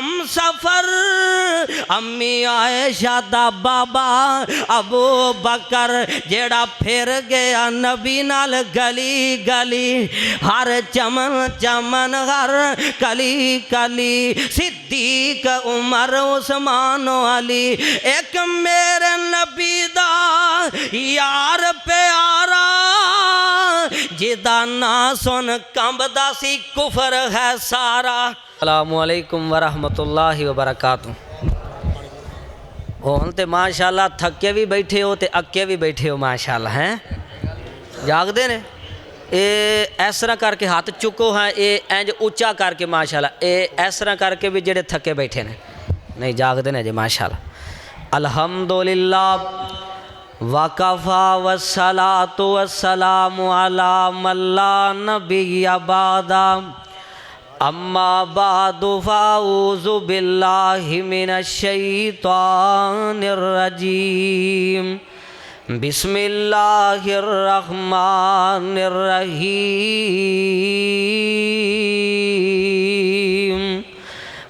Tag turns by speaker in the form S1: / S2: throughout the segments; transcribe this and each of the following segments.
S1: हम सफर अम्मी आयशा दा बाबा अबू बकर जेड़ा फिर गया नबी नाल गली गली, हर चमन चमन हर कली कली, सिद्दीक उमर उस्मान अली, एक मेरे नबी दा यार प्यारा जिदा ना सुन कंबदा सी कुफर है सारा। अस्सलामु अलैकुम वरहमतुल्लाहि वबरकातुहू। हुण ते माशाअल्लाह थके भी बैठे हो ते अक्के भी बैठे हो माशाअल्लाह हैं, जागदे ने ये इस तरह करके हाथ चुको है, ये इंज उच्चा करके माशाअल्लाह, ये इस तरह करके भी जेडे थके बैठे ने नहीं जागदे ने जी माशाअल्लाह। अल्हम्दुलिल्लाह वकफ़ा वस्सलातु वस्सलामु अला मल्ला नबिय्य बादा, अम्मा बादु फ़ाऊज़ु बिल्लाहि मिनश्शैतानिर रजीम, बिस्मिल्लाहिर्रहमानिर रहीम।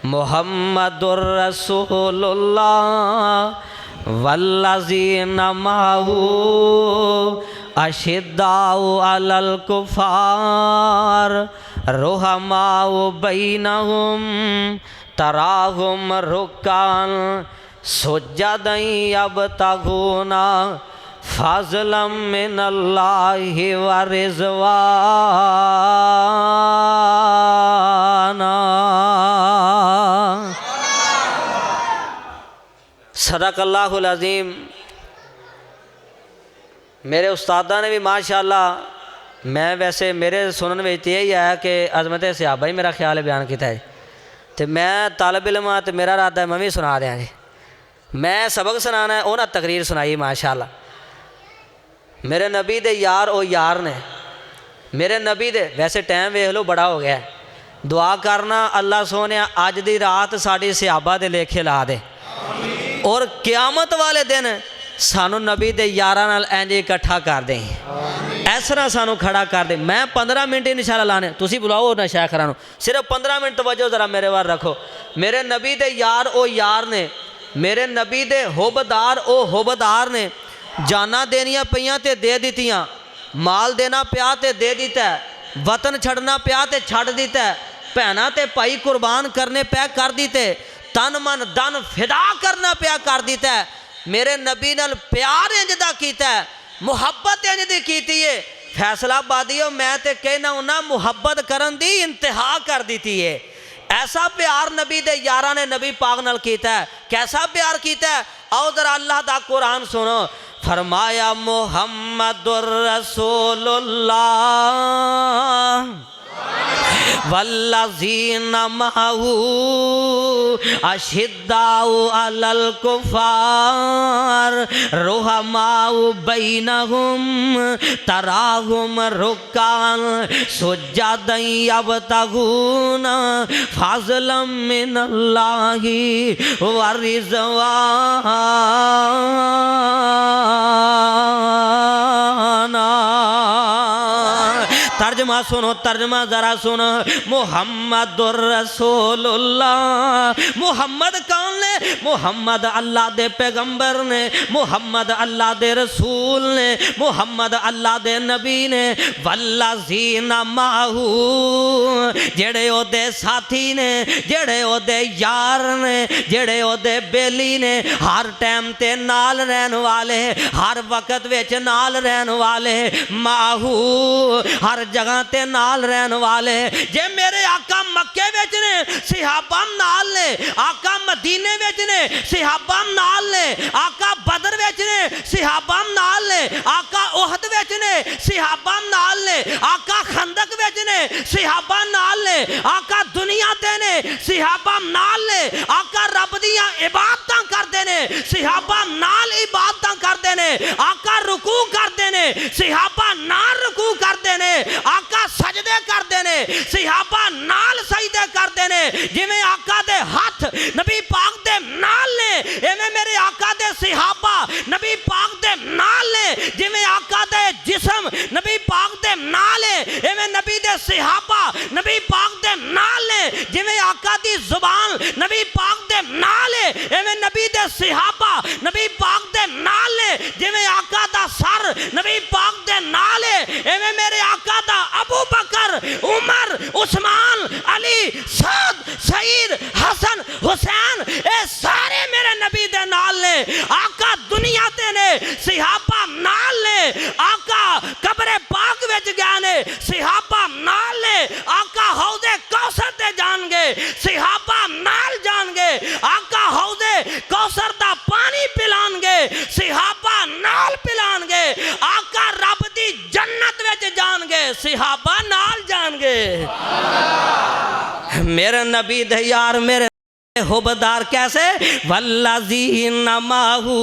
S1: मुहम्मदुर रसूलुल्लाह वल्लज़ीना माहू अशिद्दाउ अलल कुफ़ार रुहमाउ बैनहुम तराहुम रुक्कान सुज्जदन यब्तगूना फ़ज़लन मिनल्लाहि व रिज़वाना। सदक़ल्लाहुल अज़ीम। मेरे उस्तादा ने भी माशाअल्लाह, मैं वैसे मेरे सुनने में यही है कि अज़मत सहाबा ही मेरा ख्याल बयान किया है, तो मैं तालब इल्म हाँ तो मेरा इरादा है मैं भी सुना दें जी। मैं सबक सुनाना है, उन्हें तकरीर सुनाई माशाअल्लाह। मेरे नबी दे यार ओ यार ने, मेरे नबी दे वैसे टाइम वेख लो बड़ा हो गया, दुआ करना अल्लाह सोने अज दी रात साड़ी सहाबा दे लेखे ला दे और क़यामत वाले दिन सानू नबी दे यारां नाल इंज इकट्ठा कर दें, इस तरह सानू खड़ा कर दे। मैं 15 मिनट इंशाअल्लाह लाने, तुसी बुलाओ ना शेखरां नू, सिर्फ 15 मिनट तवज्जो जरा मेरे वाल रखो। मेरे नबी दे यार ओ यार ने, मेरे नबी दे हुबदार ओ हुबदार ने, जाना देनियां पईयां ते दे दित्तियां, माल देना पिया ते दे दिता, वतन छड़ना पिया ते छड़ दिता, भैनां ते भाई कुर्बान करने पे कर दिते, तन मन धन फिदा करना पिया कर दिता। मेरे नबी नाल प्यार इंज दा कीता, मुहब्बत इंज दी कीती है। फैसलाबादी हो मैं ते कहना उन्हें मुहब्बत करन दी इंतहा कर दी है। ऐसा प्यार नबी दे यारां ने नबी पाक नाल कीता है। कैसा प्यार कीता है, आओ जरा अल्लाह दा कुरान सुनो। फरमाया मुहम्मदुर रसूलुल्लाह वल्लज़ीना माहू अशिद्दाउ अलल कुफ़ार रुहमाउ बैनहुम तराहुम रुक्कान सुज्जदन यब्तगूना फ़ज़लन मिनल्लाहि व रिज़वाना। तर्जमा सुनो, तर्जमा ज़रा सुनो। मुहम्मदुर रसूलुल्लाह, मुहम्मद कौन ने? मुहम्मद अल्लाह दे पैगंबर ने, मुहम्मद अल्लाह दे रसूल ने, मुहम्मद अल्लाह दे नबी ने। वल्लज़ीना माहू, जेड़े ओदे साथी ने, जेड़े ओदे यार ने, जेड़े ओदे बेली ने, हर टाइम ते नाल रहन वाले, हर वक्त विच नाल रहन वाले। माहू हर जगह ते नाल रहन वाले। जे मेरे आका मक्के विच ने सहाबा नाल ने, आका मदीने विच ने सहाबा नाल ने, आका बदर विच ने सहाबा नाल ने, आका उहद विच ने सहाबा नाल ने, आका खंदक विच ने सहाबा नाल ने, आका दुनिया ते ने सहाबा नाल ने, आका रब दियां इबादतां करदे ने सहाबा नाल इबादतां करदे ने, आका रुकू करदे ने सहाबा नाल रुकू करदे ने, आका सजदे करदे ने सहाबा नाल सजदे करदे ने। जिवें आका दे हाथ नबी पाक दे नाल ने, इवें मेरे आका दे सहाबा नबी पाक दे नाल ने। जिवें आका दे जिस्म नबी पाक दे नाल है, इवें नबी दे सहाबा नबी पाक दे नाल ने।
S2: जिवें आका दी जुबान नबी पाक दे नाल है, एवें नबी दे सहाबा नबी पाक दे नाल है। जिवें आका दा सर नबी पाक दे नाल है, एवें मेरे आका दा अबू बकर, उमर, उस्मान, अली, साद, सईद, हसन, हुसैन, ए सारे मेरे नबी दे नाल ने। आका दुनिया ते ने, सहाबा नाल ने। आका कब्रे पाक विच गए ने, सहाबा नाल ने। आका हौज़े कौसर ते जाणगे, सहाबा नाल जाणगे। आका हौज़े कौसर दा पानी पिलाणगे, सहाबा नाल पिलाणगे। आका रब दी जन्नत विच जाणगे, सहाबा नाल जाणगे। मेरे नबी दे यार मेरे हुबदार कैसे वल्लज़ीना माहू,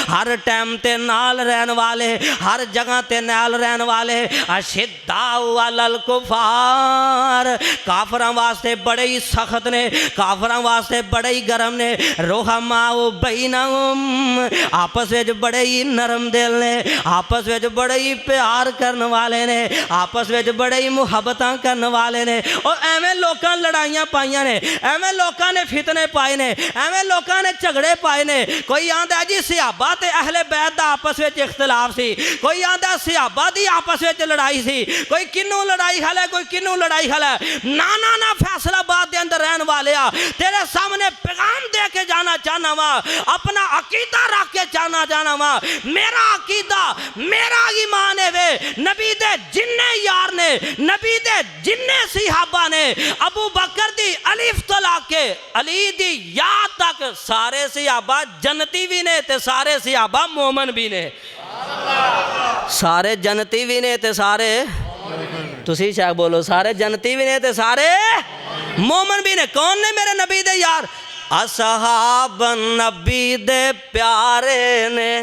S2: हर टाइम ते नाल रहन वाले, हर जगह ते नाल रहन वाले। अशिद्दाउ अलल कुफार, काफरां वास्ते बड़े ही सख्त ने, काफरां वास्ते बड़े ही गर्म ने। रुहमाउ बैनहुम, आपस में बड़े ही नरम दिल ने, आपस में बड़े ही प्यार करने वाले ने, आपस में बड़े ही मुहब्बतां करने वाले ने। और एवें लोकां लड़ाइयां पाइयां ने, एवें लोकां ने फितने पाए ने, एवें लोकां ने झगड़े पाए ने। कोई आंदा जी सहाबा ते अहले बैत दा आपस में इख्तलाफ सी, कोई आंदा सहाबा दी आपस में लड़ाई सी, कोई किन्नू लड़ाई खला, कोई किन्नू लड़ाई खला। ना ना ना, फैसलाबाद दे अंदर रहने वाले आ, तेरे सामने पैगाम दे के जाना चाहना वा, अपना अकीदा रख के जाना वा। मेरा अकीदा, मेरा ईमान है वे नबी दे जिन्ने यार ने, नबी दे जिन्ने सहाबा ने, अबू बकर दी अलिफ तो लाके अली दी याद तक सारे सहाबा जन्नती भी ने ते सारे सहाबा मोमन भी ने। सारे जन्नती भी ने ते सारे, तुसी शायद बोलो, सारे जन्नती भी ने ते सारे मोमन भी ने। कौन ने मेरे नबी दे यार? असहाब नबी दे प्यारे ने।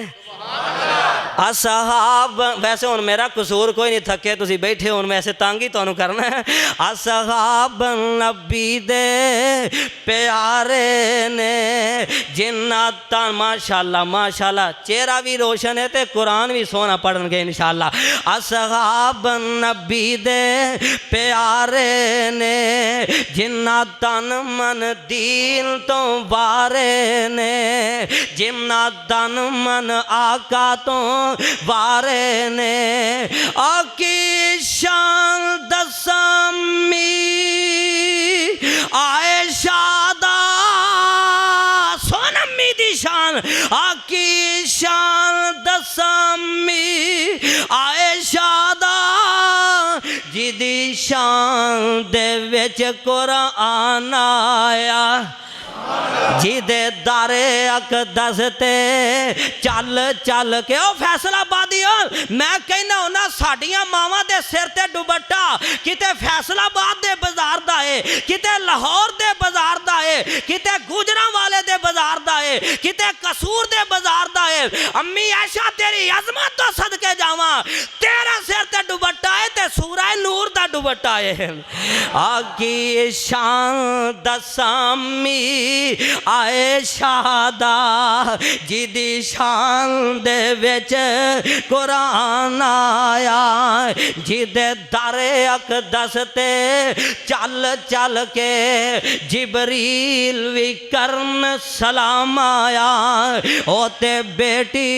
S2: असहाब, वैसे हुण मेरा कसूर कोई नहीं, थके तुसी बैठे हुण वैसे तंग ही तुहानू करना है। असहाब नबी दे प्यारे ने, जिन्ना तन माशाअल्लाह माशाअल्लाह, चेहरा भी रोशन है ते कुरान भी सोहना पढ़नगे इंशाअल्लाह। असहाब नबी दे प्यारे ने, जिन्ना तन मन दीन तो वारे ने, जिन्ना तन मन आका तो वारे ने। आकी शान दसमी आयशा दा, सोनमी दी शान। आकी शान दसमी आयशा दा, जिदी शान दे विच कुरान आया, जिदे दारे अकदस ते चल चल के। ओ फैसलाबादियों, मैं कहना होना साडियां मावां दे सिर ते दुपट्टा किते फैसलाबाद दे बाजार दा है, किते लाहौर दे बाजार दा है, किते गुजरांवाले दे बाजार दा है, किते कसूर दे बाजार दा है। अम्मी आयशा तेरी अजमत तो सदके जावां, तेरे सिर ते दुपट्टा है ते सूरह नूर दा दुपट्टा है। आगी शान दसामी आयशा दा, जिदी शान दे विच कुरान आया, जिदे दारे अकदस ते चल चल के जिबरील भी करन सलाम आया। ओते बेटी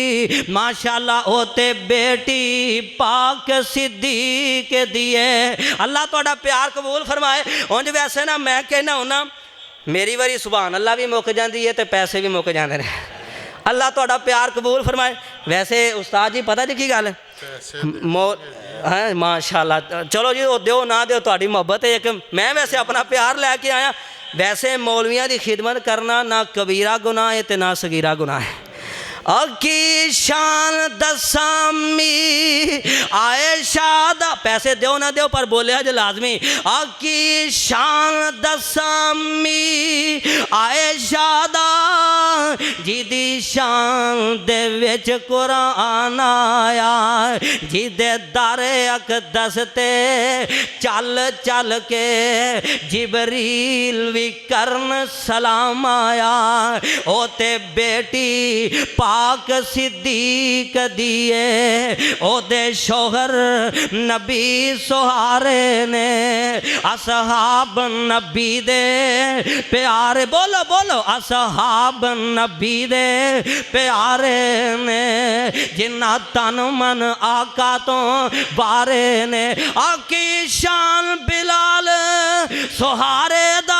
S2: माशाअल्लाह, ओते बेटी पाक सिद्दीक दिए। अल्लाह तुहाडा प्यार कबूल फरमाए। उंज वैसे ना मैं कहना होना, मेरी वारी सुभान अल्लाह भी मुक जाती है तो पैसे भी मुक जाते हैं। अल्लाह तुहाडा प्यार कबूल फरमाए। वैसे उस्ताद जी पता जी की गल है, माशाअल्लाह, चलो जी दो ना दो तुहाडी मोहब्बत है। एक मैं वैसे अपना प्यार लैके आया। वैसे मौलवियां की खिदमत करना ना कबीरा गुनाह है तो ना सगीरा गुनाह है। अकी शान दसामी आयशा दा, पैसे दो ना दो पर बोले हज लाजमी। अकी शान दसामी आयशा दा, जिदी शान दे विच कुरान आया जिदे दर अकदस ते चल चल के जिबरील भी करन सलाम आया ओ ते बेटी पाक सिद्दीक दिए ओ दे शोहर नबी सुहारे ने असहाब नबी दे प्यारे बोलो बोलो असहाब नबी दे प्यारे ने जिन्ना तन मन आका तो बारे ने आकी शान बिलाल सुहारे दा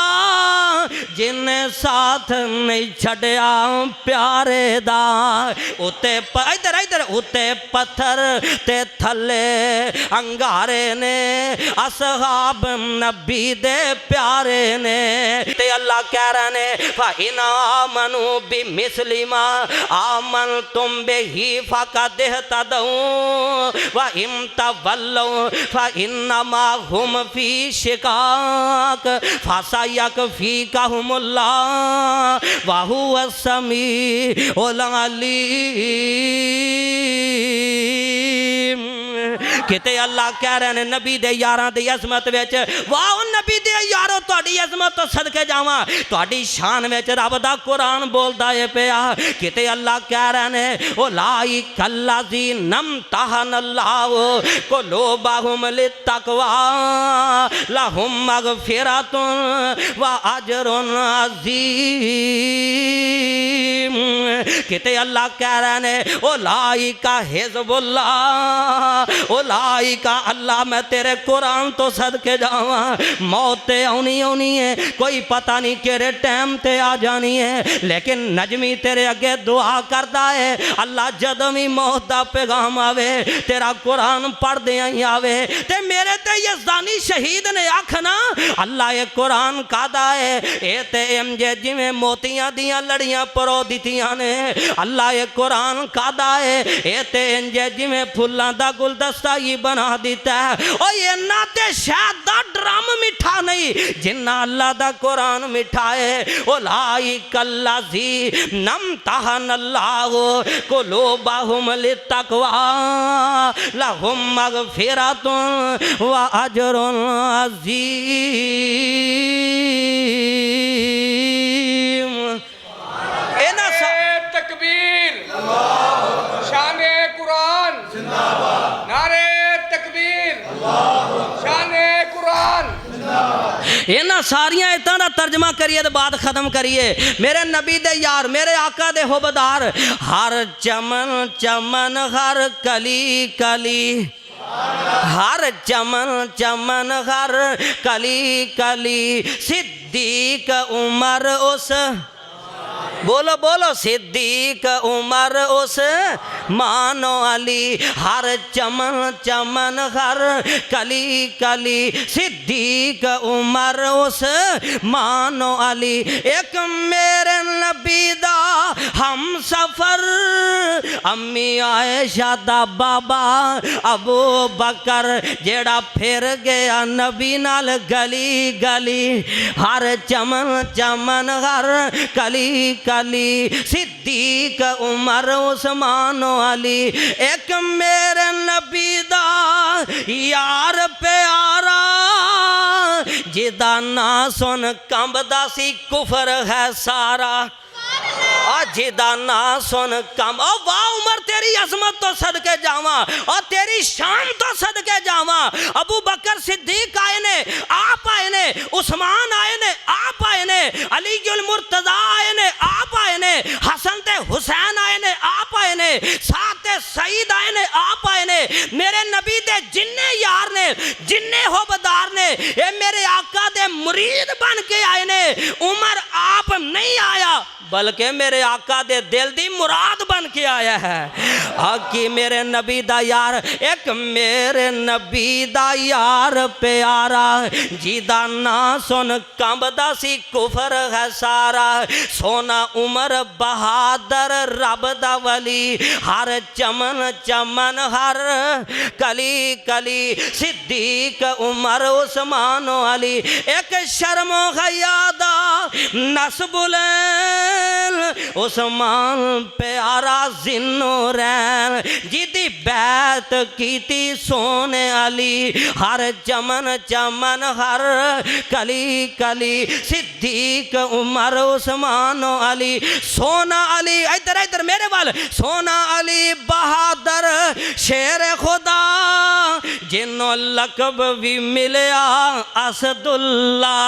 S2: जिन्ने साथ नहीं छड़िया प्यारे दा उते इधर इधर उते पत्थर ते थले अंगारे ने असहाब नबी दे प्यारे ने ते अल्लाह कह रहे ने फाइना मनु बि मिसलिमा आमन तुम बेही फाका देहता दऊ व इम तवल्लो फाइन्नमा हुम फी शिकाक फासायक फी कहमुल्ला वाहु असमी ओलालीम किते अल्लाह कह रहे हैं नबी दे यारां दी अजमत विच वाह नबी दे यारो तुहाडी अजमत तो सदके जावां तुहाडी शान विच रब दा कुरान बोलदा है पिया किते अल्लाह कह रहे हैं ओ लाई कल्लाजी नम तहन अल्लाह कुलूबहुम लितकवा लहुम मगफिरतुन व अजरुन अजीम किते अल्लाह कह रहे हैं ओ लाई का हिजबुल्लाह ओ लाई का अल्लाह मैं तेरे कुरान तो सदके जावा मौत आनी आनी है कोई पता नहीं केरे टाइम ते आ जानी है लेकिन नजमी तेरे अगे दुआ करता है अल्लाह जदों भी मौत का पैगाम आवे तेरा कुरान पढ़दे ही आवे ते मेरे ते यज़दानी शहीद ने आखना अल्लाह ये कुरान कादा है ये ते इंजे जिवें मोतियां दियां लड़ियां परो दितियां ने अल्लाह ये कुरान कादा है ये ते इंजे जिवें फुल्लां दा गुलदस्ता ही बना दिता है और ये नाते शायद दा ड्रम मिठा नहीं जिन्ना अल्लाह दा कुरान मिठा है ओ लाई कल्लाजी नम तहन अल्लाह कुलूबहुम लितकवा लहुम मगफिरतुन व अजरुन अजीम
S3: तकबीर शाने कुरान नारे तकबीर शाने कुरान
S2: इन्हां सारियां आयतां दा तर्जमा करिए तो बात खत्म करिए मेरे नबी दे यार मेरे आका दे होबदार हर चमन चमन हर कली कली हर चमन चमन हर कली कली सिद्दीक उमर उस बोलो बोलो सिद्दीक उमर उस मानो अली हर चमन चमन हर कली कली सिद्दीक उमर उस मानो अली एक मेरे नबी दा हम सफर अम्मी आयशा दा बाबा अबू बकर जेड़ा फिर गया नबी नाल गली गली हर चमन चमन हर कली कली सिद्दीक उमर उस्मान अली एक मेरे नबी दा यार प्यारा जिदा ना सुन कंबदा सी कुफर है सारा जिदा ना सुन कम ओ वाह उमर तेरी अजमत तो सदके जावा और तेरी शान तो सदके जावा अबू बकर सिद्दीक आए ने आप आए ने उस्मान आए ने आप आए ने अली गुल मुर्तजा आए ने आप आए ने हसन ते हुसैन आए ने आप आए ने साथ ते सईद आए ने आप आए ने मेरे नबी दे जिन्ने यार ने जिन्ने होबदार ने ये मेरे आका दे मुरीद बन के आए ने उमर आप नहीं आया बल्कि मेरे आका दे दिल दी मुराद बन के आया है आकी मेरे नबी दा यार एक मेरे नबी दा यार प्यारा जिदा ना सुन कंबदा सी कुफर है सारा सोना उमर बहादुर रब दा वली हर चमन चमन हर कली कली सिद्दीक उमर उस्मान अली एक शर्मो हया दा नस्बुल उस्मान प्यारा जिन्नो रैन जिदी बैत कीती सोने अली हर चमन चमन हर कली कली सिद्दीक उमर उस्मान अली सोना अली इधर इधर मेरे वाल सोना अली बहादुर शेर खुदा जिन्हों लकब भी मिलया असदुल्ला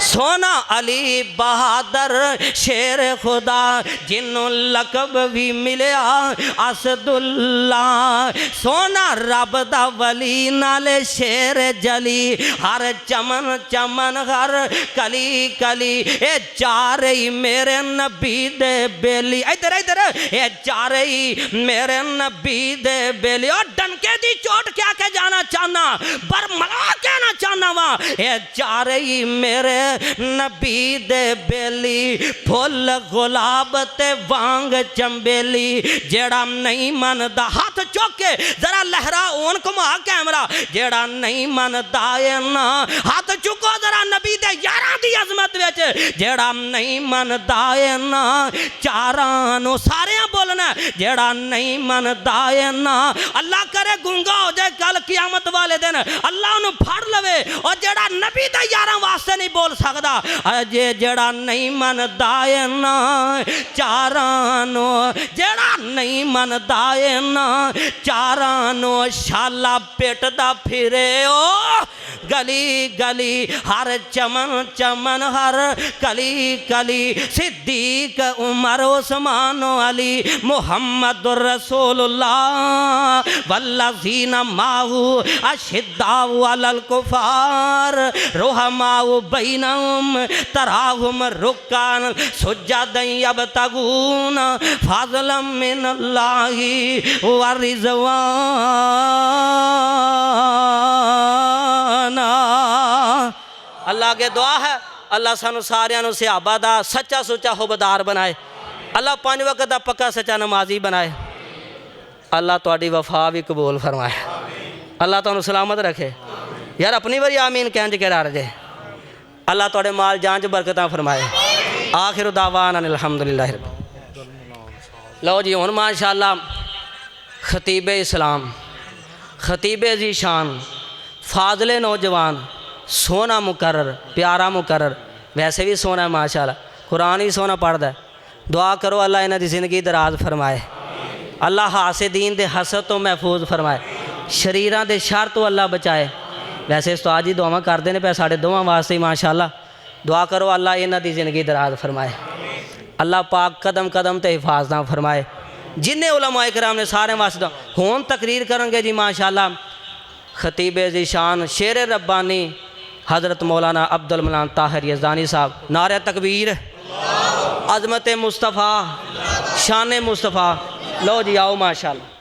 S2: सोना अली बहादुर शेर खुदा जिन्हों लकब भी मिलया असदुल्ला सोना रब दा वली नाले शेर जली हर चमन चमन हर कली कली ए चारे ही मेरे नबी दे बेली इधर इधर ए चारे ही मेरे नबी दे बेली और डनके दी चोट क्या के जाना चाहना बरमला कहना चाहना वा ए चारे ही मेरे नबी दे बेली फुल गुलाब ते वांग चंबेली जेड़ा नहीं मनदा हाथ चुक के जरा लहरा ओन घुमा कैमरा जेड़ा नहीं मनदा है ना हाथ चुको जरा नबी दे यारां दी अजमत विच जेड़ा नहीं मनदा है ना चारां नु सारे बोलना जेड़ा नहीं मनदा है ना अल्लाह करे गूंगा हो जाए कल क़यामत वाले दिन अल्लाह नु फड़ लवे और जेड़ा नबी दे यारां वास्ते नहीं बोल सकदा अजे जड़ा नहीं मनदा है ना चारां नो जड़ा नहीं मनदा है ना चारां नो शाला पिटदा फिरे ओ गली गली हर चमन चमन हर कली कली सिद्दीक उमर उस्मान अली मुहम्मदुर रसूलुल्लाह वल्लज़ीना माहू अशिद्दाउ अलल कुफार रुहमाउ बैनहुम तराहुम रुक्कान सुज्जदन यबतगून फज़लन मिनल्लाहि व रिज़वाना। अल्लाह के दुआ है अल्लाह सानू सारियां नू सहाबा दा सच्चा सुच्चा हुबदार बनाए अल्लाह 5 वक्त दा पक्का सच्चा नमाजी बनाए अल्लाह तुहाडी वफा भी कबूल फरमाए अल्लाह तुहानू सलामत रखे यार अपनी बारी आमीन कहन च केड़ा रजे अल्लाह तुहाडे माल जान च बरकतां फरमाए आखिर दावाना अल्हम्दुलिल्लाह। लो जी हुण माशाअल्लाह खतीब इस्लाम खतीब ज़ीशान फाज़ले नौजवान सोना मुकर्रर प्यारा मुकर्रर वैसे भी सोना है माशाअल्लाह कुरान भी सोना पढ़दा है दुआ करो अल्लाह इन्हां दी ज़िंदगी दराज फरमाए अल्लाह हासिदीन दे हसद तो महफूज फरमाए शरीरां दे शर तो अल्लाह बचाए वैसे उस्ताद जी दुआवां करते हैं पे साढ़े दोवां वास्ते माशाअल्लाह दुआ करो अल्लाह इन्हां दी ज़िंदगी दराज फरमाए अल्लाह पाक कदम कदम ते हिफाजत फरमाए जिन्ने उलमाए कराम ने सारे वास्ते हुण तकरीर करेंगे जी माशाअल्लाह खतीब ज़ीशान शेर रब्बानी हज़रत मौलाना अब्दुल मनान ताहिर यज़दानी साहब नारे तकबीर अज़मत मुस्तफ़ा शान मुस्तफ़ा लो जी आओ माशाअल्लाह।